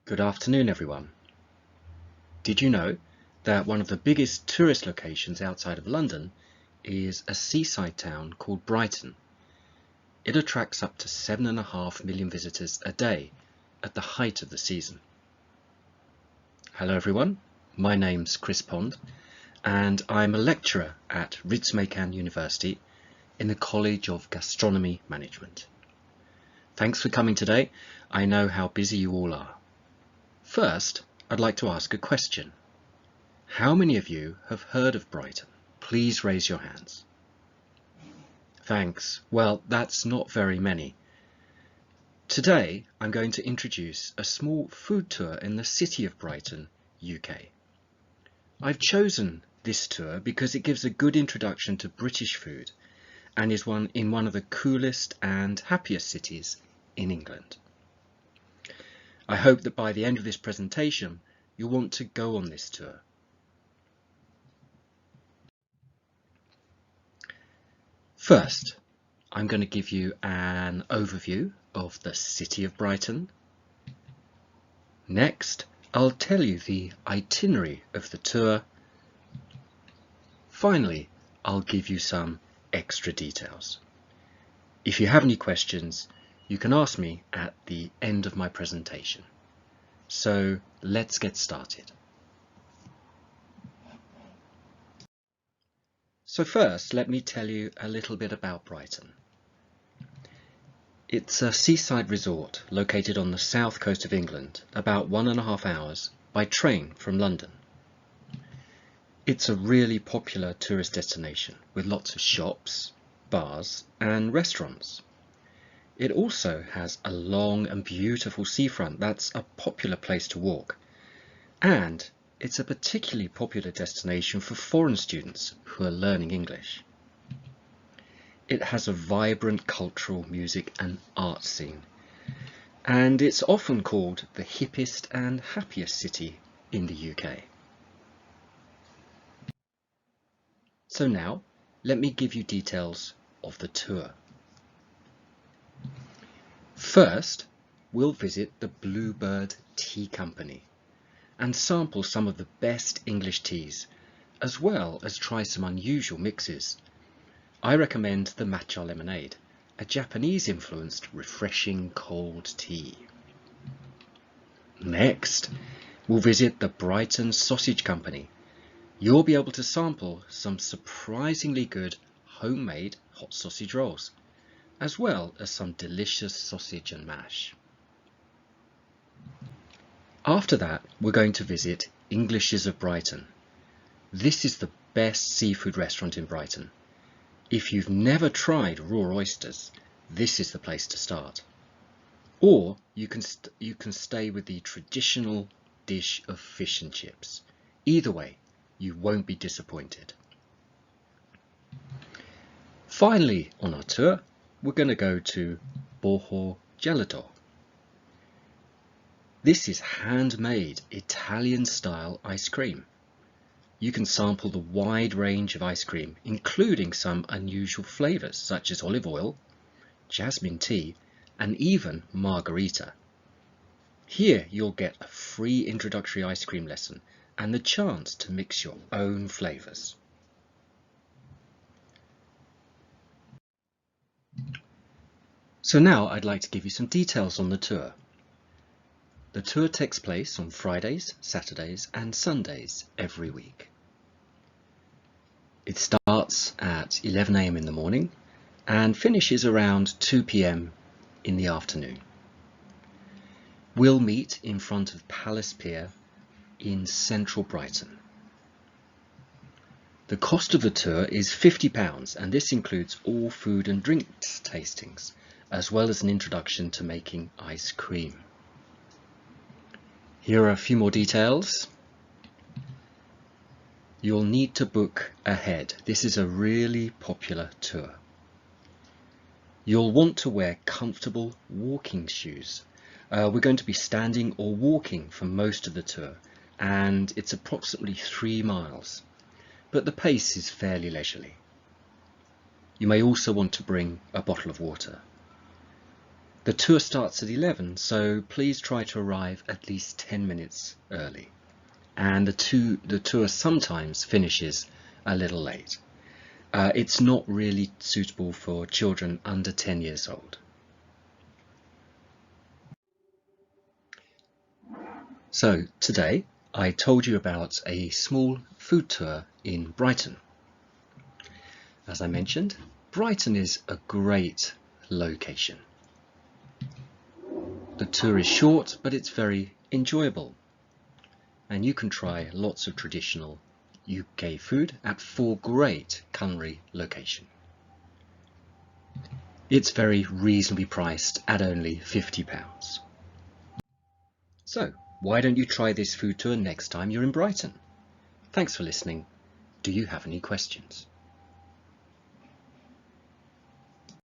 Good afternoon, everyone. Did you know that one of the biggest tourist locations outside of London is a seaside town called Brighton? It attracts up to 7.5 million visitors a day at the height of the season. Hello everyone, my name's Chris Pond and I'm a lecturer at Ritsumeikan University in the College of Gastronomy Management. Thanks for coming today. I know how busy you all are. First, I'd like to ask a question. How many of you have heard of Brighton? Please raise your hands. Thanks. Well, that's not very many. Today, I'm going to introduce a small food tour in the city of Brighton, UK. I've chosen this tour because it gives a good introduction to British food and is in one of the coolest and happiest cities in England. I hope that by the end of this presentation, you'll want to go on this tour. First, I'm going to give you an overview of the city of Brighton. Next, I'll tell you the itinerary of the tour. Finally, I'll give you some extra details. If you have any questions, you can ask me at the end of my presentation. So let's get started. So first, let me tell you a little bit about Brighton. It's a seaside resort located on the south coast of England, about 1.5 hours by train from London. It's a really popular tourist destination with lots of shops, bars and restaurants. It also has a long and beautiful seafront that's a popular place to walk, and it's a particularly popular destination for foreign students who are learning English. It has a vibrant cultural, music and art scene, and it's often called the hippest and happiest city in the UK. So now, let me give you details of the tour. First, we'll visit the Bluebird Tea Company and sample some of the best English teas, as well as try some unusual mixes. I recommend the matcha lemonade, a Japanese-influenced refreshing cold tea. Next, we'll visit the Brighton Sausage Company. You'll be able to sample some surprisingly good homemade hot sausage rolls, as well as some delicious sausage and mash. After that, we're going to visit English's of Brighton. This is the best seafood restaurant in Brighton. If you've never tried raw oysters, this is the place to start. Or you can stay with the traditional dish of fish and chips. Either way, you won't be disappointed. Finally, on our tour, we're going to go to Boho Gelato. This is handmade Italian-style ice cream. You can sample the wide range of ice cream, including some unusual flavors such as olive oil, jasmine tea, and even margarita. Here you'll get a free introductory ice cream lesson and the chance to mix your own flavors. So now I'd like to give you some details on the tour. The tour takes place on Fridays, Saturdays and Sundays every week. It starts at 11 AM in the morning and finishes around 2 PM in the afternoon. We'll meet in front of Palace Pier in central Brighton. The cost of the tour is £50 and this includes all food and drinks tastings, as well as an introduction to making ice cream. Here are a few more details. You'll need to book ahead. This is a really popular tour. You'll want to wear comfortable walking shoes. We're going to be standing or walking for most of the tour, and it's approximately 3 miles, but the pace is fairly leisurely. You may also want to bring a bottle of water. The tour starts at 11, so please try to arrive at least 10 minutes early. And the tour sometimes finishes a little late. It's not really suitable for children under 10 years old. So today I told you about a small food tour in Brighton. As I mentioned, Brighton is a great location. The tour is short, but it's very enjoyable. And you can try lots of traditional UK food at 4 great culinary locations. It's very reasonably priced at only £50. So, why don't you try this food tour next time you're in Brighton? Thanks for listening. Do you have any questions?